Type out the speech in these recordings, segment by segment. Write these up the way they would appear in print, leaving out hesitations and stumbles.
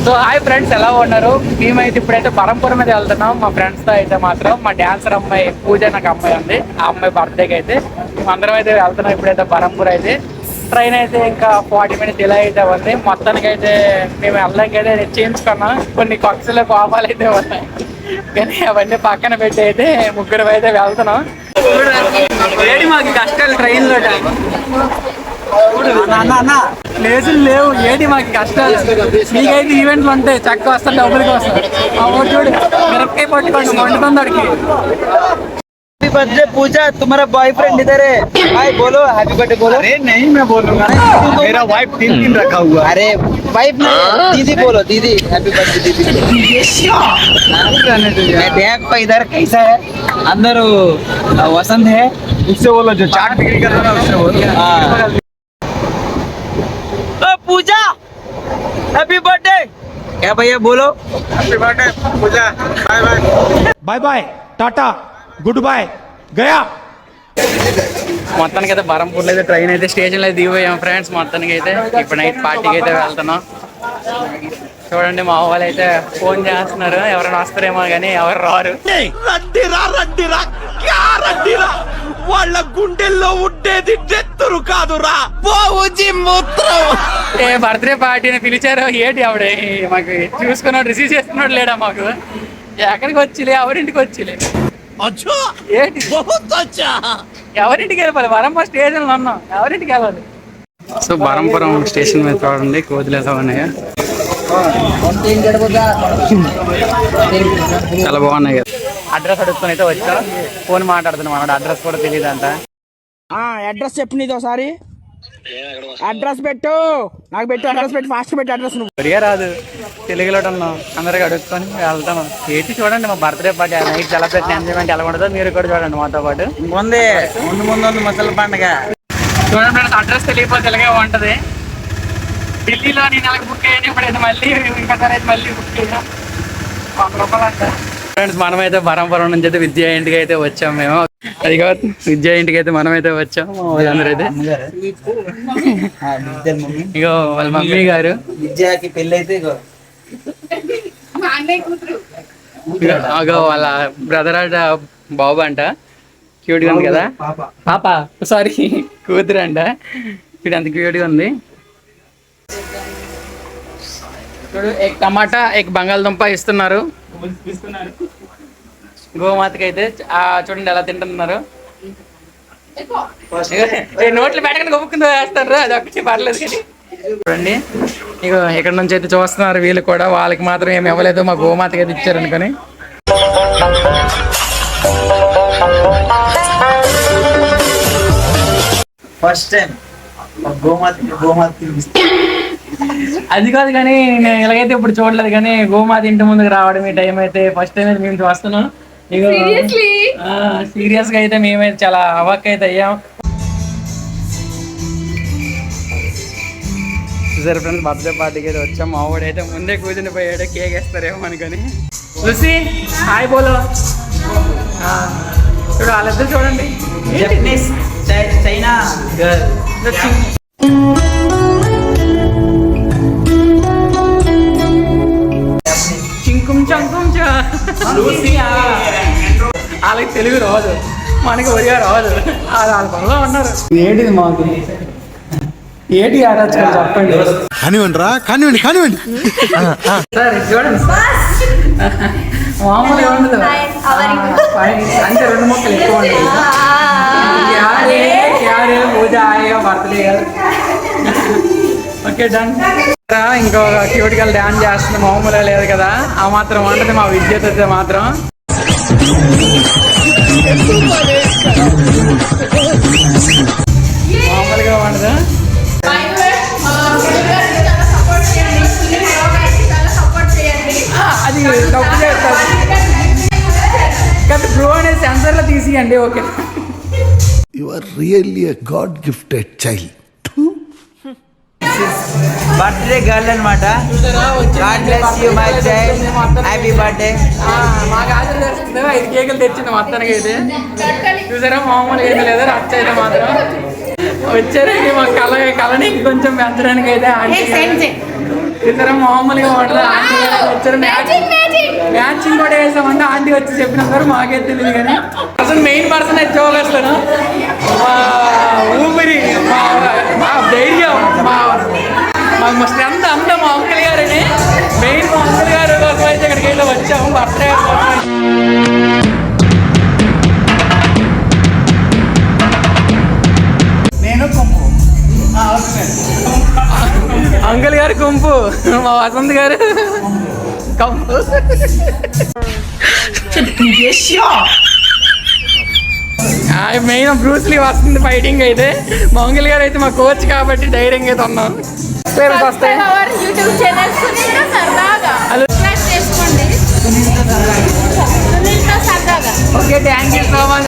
So hi friends, ఎలా ఉన్నారు? మేమైతే ఇప్పుడైతే పరంపురం మీద వెళ్తున్నాం మా ఫ్రెండ్స్ తో. అయితే మాత్రం మా డాన్సర్ అమ్మాయి పూజ నాకు అమ్మాయి ఉంది, ఆ అమ్మాయి బర్త్డేకి అయితే మేమందరం అయితే వెళ్తున్నాం ఇప్పుడైతే పరంపూర్. అయితే ట్రైన్ అయితే ఇంకా 40 minutes ఇలా అయితే ఉంది. మొత్తానికి అయితే మేము వెళ్ళడానికి అయితే చేయించుకున్నాం. కొన్ని కక్షల కోపాలు అయితే ఉన్నాయి, కానీ అవన్నీ పక్కన పెట్టి అయితే ముగ్గురు అయితే వెళ్తున్నాం. ఏడి మాకు కష్టాలు ట్రైన్లో ప్లేసులు లేవు, ఏది మాకు కష్టాలు. మీకైతే ఈవెంట్లు ఉంటాయి, చక్క వస్తారు, డబ్బులకి వస్తారు. చూడు మిరపకాయ పట్టుకోండి వండుతుంది అడికి. हैप्पी बर्थडे पूजा, तुम्हारा बॉयफ्रेंड इधर है, भाई बोलो हैप्पी बर्थडे बोलो। अरे नहीं, मैं बोलूंगा, मेरा वाइफ 3 दिन रखा हुआ। अरे वाइफ नहीं, दीदी बोलो, दीदी हैप्पी बर्थडे दीदी। मैं देख पा इधर कैसा है, अंदर वसंत है, उससे बोलो जो चाट बिक्री कर रहा है उससे बोलो। पूजा हैप्पी बर्थडे क्या भैया बोलो। Happy birthday Pooja, bye bye bye bye टाटा गुड बाय गया। మొత్తానికి అయితే బరంపూర్లో అయితే ట్రైన్ అయితే స్టేషన్లో అయితే దిగిపోయాం ఫ్రెండ్స్. మొత్తానికి అయితే ఇప్పుడు నైట్ పార్టీకి అయితే వెళ్తున్నాం. చూడండి మా వాళ్ళు అయితే ఫోన్ చేస్తున్నారు, ఎవరైనా వస్తారేమో కానీ ఎవరు రారు. వాళ్ళ గుండెల్లో ఉండేది నెత్తురు కాదురా, బర్త్డే పార్టీని పిలిచారు, ఏంటి ఆవిడే మాకు చూసుకున్నాడు, రిసీవ్ చేసుకున్నాడు లేడా మాకు. ఎక్కడికి వచ్చిలే, ఎవరింటికి వచ్చిలే, ఏంటి ఎవరింటికి వెళ్ళాలి? బరంపురం స్టేషన్ లో ఉన్నాం, ఎవరింటికి వెళ్ళాలి? సో బరంపురం స్టేషన్ మీద చూడండి కోతులు ఎలా ఉన్నాయా, చాలా బాగున్నాయి కదా. అడ్రస్ అడుగుతుని అయితే వచ్చాం, ఫోన్ మాట్లాడుతున్నాం, అన్నాడు అడ్రస్ కూడా తెలియదు అంట. అడ్రస్ చెప్పు నీతో ఒకసారి, అడ్రస్ పెట్టు, నాకు పెట్టు అడ్రస్ పెట్టు, ఫాస్ట్ పెట్టు అడ్రస్. నువ్వు సరిగా రాదు, తెలుగులో ఉన్నాం, అందరికి అడుగుకొని వెళ్తాను. ఏంటి చూడండి మా birthday party night celebration enjoyment ఎలా ఉండదో మీరు కూడా చూడండి మాతో పాటు. ముందే ముందు ముసలి పండుగ చూడండి, అడ్రస్ తెలియకపోతే ఇలాగే ఉంటది. ఢిల్లీలో నేను నెలకు బుక్ అయ్యాను, ఇప్పుడైతే మళ్ళీ ఇంకోసారి అయితే మళ్ళీ బుక్ అయ్యాను, 100 రూపాయలు అంట. ఫ్రెండ్స్ మనమైతే బరంపురం నుంచి అయితే విద్యా ఇంటికి అయితే వచ్చాం మేము. అది కాదు విద్యా ఇంటికి అయితే మనమైతే వచ్చాం. వాళ్ళందరూ అయితే ఇగో వాళ్ళ మమ్మీ గారు, విద్యాకి పెళ్ళి అయితే వాళ్ళ బ్రదర్ అంట, బాబు అంట, క్యూట్ గా ఉంది కదా, పాప సారీ కూతురు అంట, ఇప్పుడు అంత క్యూట్ గా ఉంది. చూడు ఎగ్ టమాటా, ఎగ్ బంగాళదుంప ఇస్తున్నారు గోమాతకి అయితే. చూడండి ఎలా తింటున్నారు, నోట్లు పెట్టకుండా గొప్పకుండా వేస్తారు, అది ఒక్కటి పర్లేదు కానీ. చూడండి ఇక ఇక్కడ నుంచి అయితే చూస్తున్నారు వీళ్ళు కూడా, వాళ్ళకి మాత్రం ఏమి ఇవ్వలేదు, మా గోమాతకి అయితే ఇచ్చారు అనుకొని. ఫస్ట్ టైం అది కాదు కానీ నేను ఇలాగైతే ఇప్పుడు చూడలేదు, కానీ గోమాత ఇంటి ముందుకు రావడం ఈ టైం అయితే ఫస్ట్ టైం అయితే మేము చూస్తున్నాం. ఇక సీరియస్ గా అయితే మేమైతే చాలా అవాక్ అయితే అయ్యాం. చూసారు ఫ్రెండ్స్, బర్త్డే పార్టీకి అయితే వచ్చాం. మా వాడు అయితే ముందే కూర్చుని పోయాడు, కేక్ వేస్తారేమో అనుకొని. చూసి హాయ్ బోలో, చూడు వాళ్ళిద్దరు చూడండి, చైనా గర్ల్. చింకుం చంకుం వాళ్ళకి తెలుగు రాదు, మనకి ఒరియా రాదు, వాళ్ళ పనిలో ఉన్నారు. ఏంటిది మాకు ఏంటి ఆరాచకాలు చెప్పండి. కానివ్వండి రా, కానివ్వండి కానివ్వండి. సరే చూడండి మామూలుగా ఉండదు అంటే 2 మొక్కలు ఎక్కువ ఉంటాయి. పూజ హాయిగా బర్త్డే కదా. Okay done. ఇంకో క్యూట్ గా డాన్స్ చేస్తుంది, మామూలుగా లేదు కదా, ఆ మాత్రం ఉంటుంది మా విద్యుత్ అయితే మాత్రం. మామూలుగా ఉండదు. అది తప్పు చేస్తారు కదా, బ్రో అనే సెన్సర్ లో తీసియండి. Okay, you are really a god gifted child. Birthday girl అనమాట. God bless you my child, happy birthday. మాకు ఆశీర్వదిస్తుంది, 5 కేకులు తెచ్చింది మొత్తానికి అయితే. చూసారా మామూలుగా అయితే లేదా, రచ్చ అయితే మాత్రం వచ్చారండి మా కళని కొంచెం పెంచడానికి అయితే. ఇద్దరు మామూలుగా ఉండదు. ఆంటీ వచ్చారు, మ్యాచింగ్ కూడా వేసామంటే ఆంటీ వచ్చి చెప్పినారు, మాకే తెలియదు. కానీ అసలు మెయిన్ పర్సన్ అయితే చూపిస్తాను, మా ఊపిరి, మా ధైర్యం, మా స్ట్రెంత్ అంతా మా అంకుల్ గారని. మెయిన్ మా అంకుల్ గారు కోసం అయితే ఇక్కడికి వెళ్ళి వచ్చాము బర్త్డే కోసం. అంకుల్ గారు గుంపు, మా వసంత్ గారు కంపు. మెయిన్ బ్రూస్లీ వస్తుంది ఫైటింగ్ అయితే. మా అంకుల్ గారు అయితే మా కోచ్ కాబట్టి ధైర్యంగా అయితే ఉన్నాం. పేర్లు వస్తాయి. Okay, thank you so much.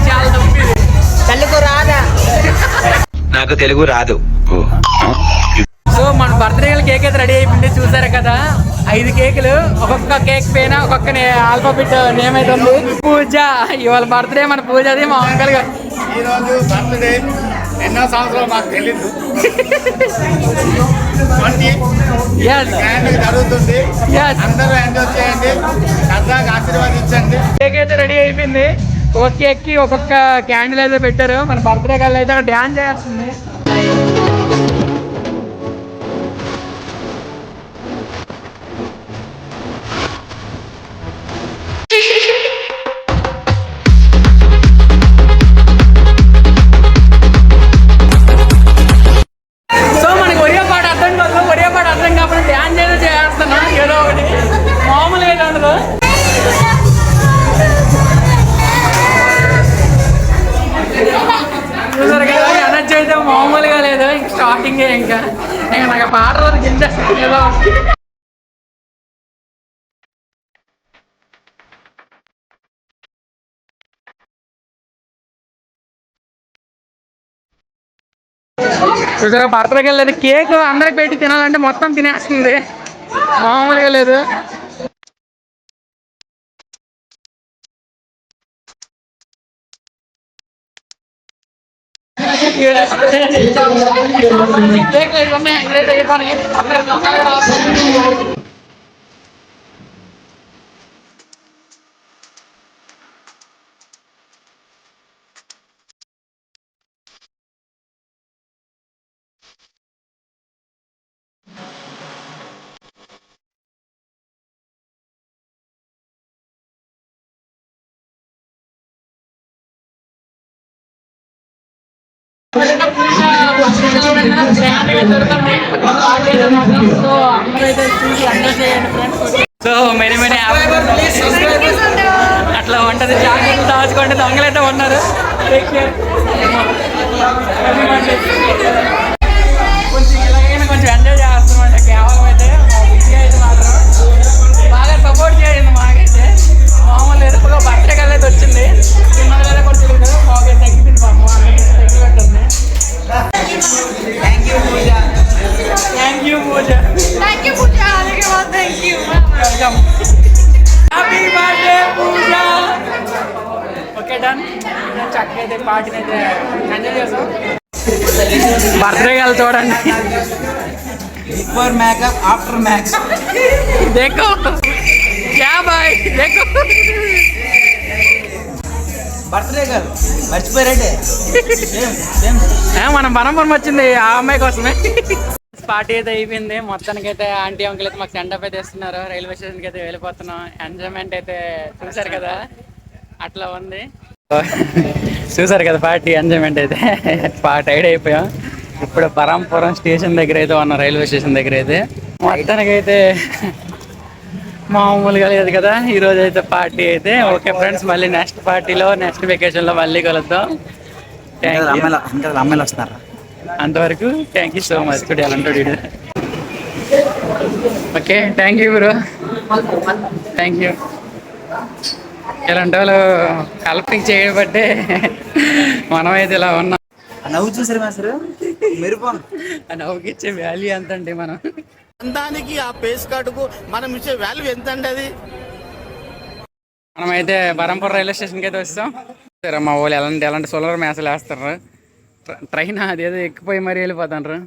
చాలా తప్పింది. నాకు తెలుగు రాదు. సో మన బర్త్డే కేక్ అయితే రెడీ అయిపోయింది, చూసారు కదా. 5 కేకులు, ఒక్కొక్క కేక్ పైన ఒక్కొక్క ఆల్ఫాబెట్ నేమ్ అయితే ఉంది. పూజ, ఇవాళ బర్త్డే మన పూజది. మా అంకల్ గారు ఈరోజు బర్త్డే ఎన్నో సంవత్సరాలు మాకు తెలియదు, జరుగుతుంది. అందరూ ఎంజాయ్ చేయండి, సరదాగా ఆశీర్వాదించండి. కేక్ అయితే రెడీ అయిపోయింది. ఒక్కొక్క కేక్ కి ఒక్కొక్క క్యాండిల్ అయితే పెట్టారు. మన బర్త్డే కల్లా అయితే డ్యాన్స్ చేస్తుంది. సో మనకి ఒరియా పాట అర్థం కాదు, ఒరియా పాట అర్థం కాకుండా డ్యాన్స్ ఏదో చేస్తున్నాం, ఏదో ఒకటి మామూలుగా అయితే ఉండదు. చూసారు కదా, ఎనర్జీ అయితే మామూలుగా లేదు. ఇంక స్టార్టింగ్ ఇంకా నాకు పాట రోజు కింద ఏదో. చూసారా, బర్త్డేకి వెళ్ళలేదు. కేక్ అందరికి పెట్టి తినాలంటే మొత్తం తినేస్తుంది, మామూలుగా లేదు. సో మెనీ అట్లా ఉంటుంది. జాగ్రత్త దాచుకోండి, దొంగలైతే ఉన్నారు. కొంచెం ఇలాగైనా కొంచెం ఎంజాయ్ చేస్తామంట. కేవలం అయితే విజయ్ అయితే మాత్రం బాగా సపోర్ట్ చేయండి మాకైతే. మామూలు లేదు, బర్త్డే కల్లా అయితే వచ్చింది. చిన్నది లేదా కూడా తెలియదు కదా, మాకు తగ్గిపోయింది. తగ్గి పెట్టండి. Thank you Pooja. Happy birthday Pooja. Okay, done. చక్కగా అయితే పార్టీని అయితే ఎంజాయ్ చేస్తాం. బర్త్డే కల్ చూడండి. Before makeup, after makeup. देखो क्या भाई, देखो బర్త్డే గర్ల్ మర్చిపోయారంటే మనం బరంపురం వచ్చింది ఆ అమ్మాయి కోసమే. పార్టీ అయితే అయిపోయింది మొత్తానికి. అయితే ఆంటీ అంకుల్ అయితే మాకు సెండ్ అయితే ఇస్తున్నారు. రైల్వే స్టేషన్కి అయితే వెళ్ళిపోతున్నాం. ఎంజాయ్మెంట్ అయితే చూసారు కదా, అట్లా ఉంది. చూసారు కదా పార్టీ ఎంజాయ్మెంట్ అయితే. టైడ్ అయిపోయాం. ఇప్పుడు బరంపురం స్టేషన్ దగ్గర అయితే ఉన్నాం, రైల్వే స్టేషన్ దగ్గర అయితే. మొత్తానికి అయితే మామూలుగా లేదు కదా ఈరోజు అయితే పార్టీ అయితే. ఓకే ఫ్రెండ్స్, మళ్ళీ నెక్స్ట్ పార్టీలో నెక్స్ట్ వెకేషన్లో మళ్ళీ కలుద్దాం. అమ్మాయిలు వస్తున్నారు. అంతవరకు thank you so much. Today అలాంటి okay, thank you bro, thank you. ఇలాంటి వాళ్ళు కల్పింగ్ చేయబట్టే మనమైతే ఇలా ఉన్నాం. నవ్వు చూసారు మాస్టర్, మెరుపు నవ్వుకి ఇచ్చే వాల్యూ ఎంత అండి మనం. అందానికి ఆ పేస్ కార్డుకు మనం ఇచ్చే వాల్యూ ఎంత అండి అది. మనమైతే బరంపురం రైల్వే స్టేషన్కి అయితే వస్తాం. సరే, మా వాళ్ళు ఎలాంటి సోలార్ మ్యాచ్లు వేస్తారు. ట్రైన్ అదేదో ఎక్కిపోయి మరీ వెళ్ళిపోతాండ్రు.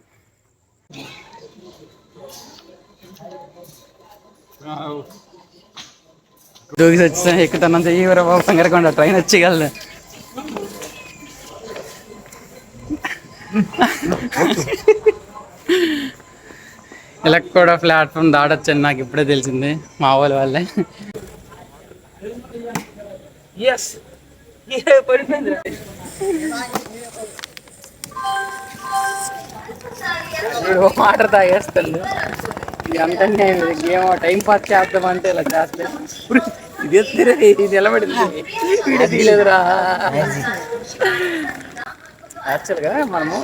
దూకి వచ్చా ఎక్కుతానంత ఈవర బాబు సంగరకుండా ట్రైన్ వచ్చేయగలదు. ఇలా కూడా ప్లాట్ఫామ్ దాడొచ్చని నాకు ఇప్పుడే తెలిసింది మా వాళ్ళే. వాటర్ తాగేస్తాడు. ఎంత గేమ్ టైం పాస్ చేద్దామంటే ఇలా చేస్తే ఇది ఎలా పడింది వీడియో తీయలేదురా. యాక్చువల్గా మనము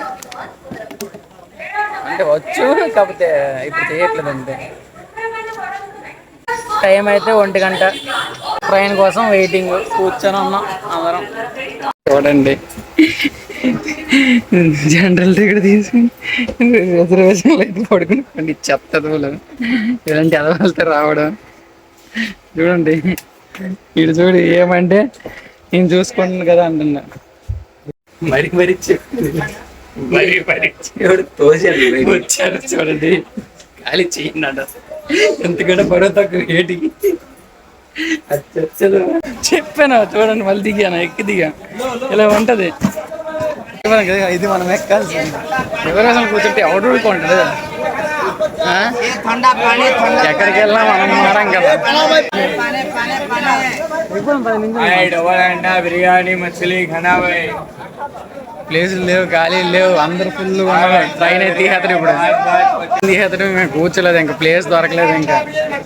అంటే వచ్చు, కాకపోతే ఇప్పుడు చేయట్లేదు అంతే. టైం అయితే 1 గంట, ట్రైన్ కోసం వెయిటింగ్, కూర్చొని ఉన్నాం అందరం. చూడండి జనరల్ టికెట్ తీసుకుని రిజర్వేషన్లు అయితే పడుకుని చెత్తదులు ఇలాంటి ఎదవాళ్ళతో రావడం. చూడండి వీడు చూడు ఏమంటే నేను చూసుకుంటున్నాను కదా అంటున్నా. మరి వచ్చారు చూడండి ఖాళీ చేయండి. ఎంతకంటే బరువు తక్కువ ఏటికి చెప్పాను. చూడండి మళ్ళీ దిగాను, ఎక్కి దిగా ఇలా ఉంటది. ఇది మనం ఎక్కాల్సింది. ఎవరైనా కూర్చుంటే ఎవరు ఉంటుంది. ఎక్కడికి వెళ్ళినా మనం మారం కదా. బిర్యానీ మछली खाना ప్లేసులు లేవు, ఖాళీ లేవు, అందరు ఫుల్ ఉన్నారు. ట్రైన్ అయితే తీసేస్తారు. ఇప్పుడు తీసేస్తారు, మేము కూర్చోలేదు, ఇంకా ప్లేస్ దొరకలేదు. ఇంకా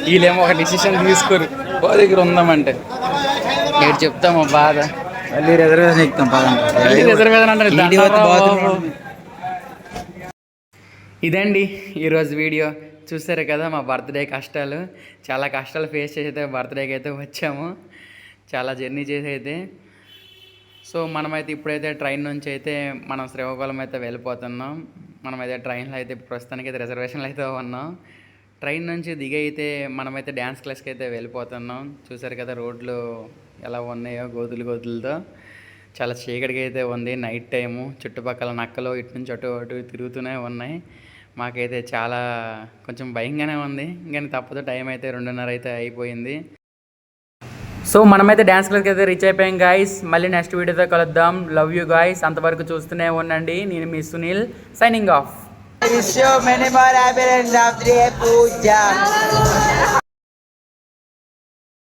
వీళ్ళేమో ఒక డిసిషన్ తీసుకోరు ఓ దగ్గర ఉందామంటే. నేను చెప్తాము బాధ. మళ్ళీ రిజర్వేషన్ ఎక్కుతాం, రిజర్వేషన్ అంటారు. ఇదండి ఈరోజు వీడియో. చూసారు కదా మా బర్త్డే కష్టాలు. చాలా కష్టాలు ఫేస్ చేసి అయితే బర్త్డేకి అయితే వచ్చాము, చాలా జర్నీ చేసి అయితే. సో మనమైతే ఇప్పుడైతే ట్రైన్ నుంచి అయితే మనం శ్రీకాకుళం అయితే వెళ్ళిపోతున్నాం. మనమైతే ట్రైన్లో అయితే ప్రస్తుతానికి అయితే రిజర్వేషన్లు అయితే ఉన్నాం. ట్రైన్ నుంచి దిగి అయితే మనమైతే డ్యాన్స్ క్లాస్కి అయితే వెళ్ళిపోతున్నాం. చూసారు కదా రోడ్లు ఎలా ఉన్నాయో, గోతులతో. చాలా చీకటిగా అయితే ఉంది, నైట్ టైము. చుట్టుపక్కల నక్కలు ఇటు నుంచి అటు తిరుగుతూనే ఉన్నాయి. మాకైతే చాలా కొంచెం భయంగానే ఉంది, కానీ తప్పదు. టైం అయితే 2:30 అయితే అయిపోయింది. సో మనమైతే డ్యాన్స్ క్లాస్కి అయితే రీచ్ అయిపోయాం గాయస్. మళ్ళీ నెక్స్ట్ వీడియోతో కలుద్దాం. Love you guys. అంతవరకు చూస్తూనే ఉండండి. నేను మీ సునీల్, సైనింగ్ ఆఫ్.